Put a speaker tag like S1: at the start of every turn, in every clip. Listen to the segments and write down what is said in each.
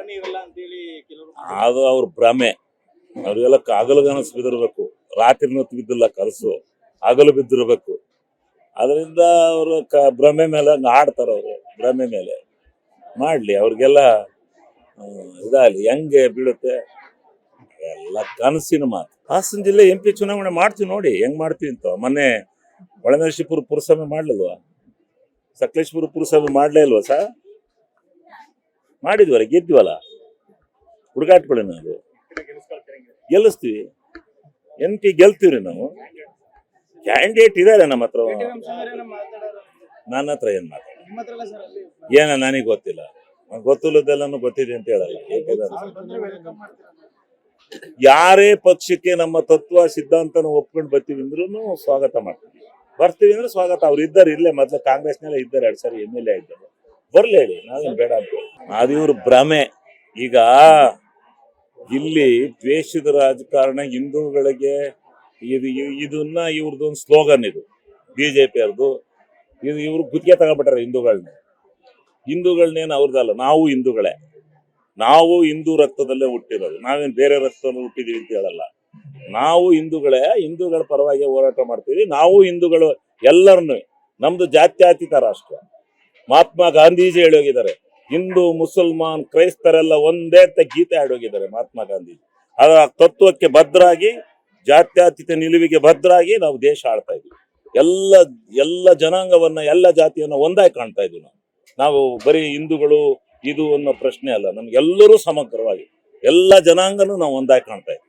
S1: ಸ್ಮರಣೆ ಇರಲ್ಲ ಅಂತೇಳಿ ಕೆಲವರು
S2: ಅದು ಅವ್ರ ಭ್ರಮೆ. ಅವ್ರಿಗೆಲ್ಲ ಹಗಲುಗನಸು ಬಿದ್ದಿರ್ಬೇಕು, ರಾತ್ರಿ ಹೊತ್ತು ಬಿದ್ದಿಲ್ಲ ಕನಸು, ಹಗಲು ಬಿದ್ದಿರ್ಬೇಕು. ಅದರಿಂದ ಅವರು ಭ್ರಮೆ ಮೇಲೆ ಹಂಗ ಆಡ್ತಾರ. ಅವರು ಭ್ರಮೆ ಮೇಲೆ ಮಾಡ್ಲಿ, ಅವ್ರಿಗೆಲ್ಲ ಇದಾಗಲಿ. ಹೆಂಗೆ ಬೀಳುತ್ತೆ ಎಲ್ಲ ಕನಸಿನ ಮಾತು. ಹಾಸನ ಜಿಲ್ಲೆ MP ಚುನಾವಣೆ ಮಾಡ್ತೀವಿ, ನೋಡಿ ಹೆಂಗ್ ಮಾಡ್ತೀವಿ ಅಂತ. ಮೊನ್ನೆ ಹೊಳೆನರಸೀಪುರ ಪುರಸಭೆ ಮಾಡ್ಲಿಲ್ವಾ, ಸಕಲೇಶ್ಪುರ ಪುರಸಭೆ ಮಾಡ್ಲೇ ಇಲ್ವಾ ಸರ್? ಮಾಡಿದ್ವಲ್ಲ, ಗೆದ್ವಲ್ಲ. ಹುಡುಗಾಟ್ಗಳೇನ ಅದು, ಗೆಲ್ಲಿಸ್ತೀವಿ. MP ಗೆಲ್ತೀವ್ರಿ ನಾವು. ಕ್ಯಾಂಡಿಡೇಟ್ ಇದಾರೆ ನಮ್ಮ ಹತ್ರ. ನನ್ನ ಹತ್ರ ಏನ್ ಮಾತಾಡ, ಏನ ನನಗೆ ಗೊತ್ತಿಲ್ಲ. ಗೊತ್ತಿಲ್ಲದೆಲ್ಲನು ಗೊತ್ತಿದೆ ಅಂತ ಹೇಳಲ್ಲ. ಯಾರೇ ಪಕ್ಷಕ್ಕೆ ನಮ್ಮ ತತ್ವ ಸಿದ್ಧಾಂತನ ಒಪ್ಕೊಂಡು ಬರ್ತೀವಿ ಅಂದ್ರೂ ಸ್ವಾಗತ ಮಾಡ್ತೀವಿ. ಬರ್ತೀವಿ ಅಂದ್ರೆ ಸ್ವಾಗತ. ಅವ್ರು ಇದ್ದಾರೆ, ಇಲ್ಲೇ ಮೊದ್ಲು ಕಾಂಗ್ರೆಸ್ನೆಲ್ಲ ಇದ್ದಾರೆ, 2 ಸಾರಿ MLA ಇದ್ದಾರೆ, ಬರ್ಲಿ ಹೇಳಿ, ನಾವೇನು ಬೇಡ ಅಂತ. ಅದು ಇವ್ರ ಭ್ರಮೆ. ಈಗ ಇಲ್ಲಿ ದ್ವೇಷದ ರಾಜಕಾರಣ, ಹಿಂದೂಗಳಿಗೆ ಇದನ್ನ ಇವ್ರದೊಂದು ಸ್ಲೋಗನ್. ಇದು BJP ಅವ್ರದ್ದು. ಇದು ಇವ್ರು ಗುತ್ತಿಗೆ ತಗೊಬಿಟ್ಟಾರೆ ಹಿಂದೂಗಳನ್ನೇನು ಅವ್ರದ್ದಲ್ಲ. ನಾವು ಹಿಂದೂಗಳೇ, ನಾವು ಹಿಂದೂ ರಕ್ತದಲ್ಲೇ ಹುಟ್ಟಿರೋದು. ನಾವೇನು ಬೇರೆ ರಕ್ತದಲ್ಲಿ ಹುಟ್ಟಿದೀವಿ ಅಂತ ಹೇಳಲ್ಲ. ನಾವು ಹಿಂದೂಗಳೇ, ಹಿಂದೂಗಳ ಪರವಾಗಿ ಹೋರಾಟ ಮಾಡ್ತೀವಿ. ನಾವು ಹಿಂದೂಗಳು ಎಲ್ಲರನ್ನು, ನಮ್ದು ಜಾತ್ಯತೀತ ರಾಷ್ಟ್ರ. ಮಹಾತ್ಮ ಗಾಂಧೀಜಿ ಹೇಳೋಗಿದ್ದಾರೆ, ಹಿಂದೂ ಮುಸಲ್ಮಾನ್ ಕ್ರೈಸ್ತರೆಲ್ಲ ಒಂದೇ ಅಂತ ಗೀತೆ ಆಡೋಗಿದ್ದಾರೆ ಮಹಾತ್ಮ ಗಾಂಧೀಜಿ. ಅದರ ತತ್ವಕ್ಕೆ ಭದ್ರಾಗಿ, ಜಾತ್ಯತೀತ ನಿಲುವಿಗೆ ಭದ್ರಾಗಿ ನಾವು ದೇಶ ಆಳ್ತಾ ಇದ್ವಿ. ಎಲ್ಲ ಜನಾಂಗವನ್ನ, ಎಲ್ಲ ಜಾತಿಯನ್ನ ಒಂದಾಗಿ ಕಾಣ್ತಾ ಇದ್ವಿ ನಾವು ಬರೀ ಹಿಂದೂಗಳು ಇದು ಅನ್ನೋ ಪ್ರಶ್ನೆ ಅಲ್ಲ. ನಮ್ಗೆಲ್ಲರೂ ಸಮಗ್ರವಾಗಿ ಎಲ್ಲ ಜನಾಂಗನೂ ನಾವು ಒಂದಾಗಿ ಕಾಣ್ತಾ ಇದ್ವಿ.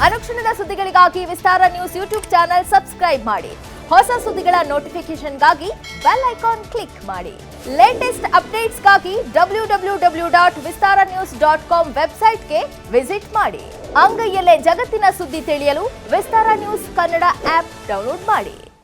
S3: ಅನುಕ್ಷಣದ ಸುದ್ದಿಗಳಿಗಾಗಿ ವಿಸ್ತಾರ ನ್ಯೂಸ್ ಯೂಟ್ಯೂಬ್ ಚಾನೆಲ್ ಸಬ್ಸ್ಕ್ರೈಬ್ ಮಾಡಿ. ಹೊಸ ಸುದ್ದಿಗಳ ನೋಟಿಫಿಕೇಶನ್ಗಾಗಿ ಬೆಲ್ ಐಕಾನ್ ಕ್ಲಿಕ್ ಮಾಡಿ. ಲೇಟೆಸ್ಟ್ ಅಪ್ಡೇಟ್ಸ್ಗಾಗಿ www.vistaranews.com ವೆಬ್ಸೈಟ್ಗೆ ವಿಸಿಟ್ ಮಾಡಿ. ಅಂಗೈಯಲ್ಲೇ ಜಗತ್ತಿನ ಸುದ್ದಿ ತಿಳಿಯಲು ವಿಸ್ತಾರ ನ್ಯೂಸ್ ಕನ್ನಡ ಆಪ್ ಡೌನ್ಲೋಡ್ ಮಾಡಿ.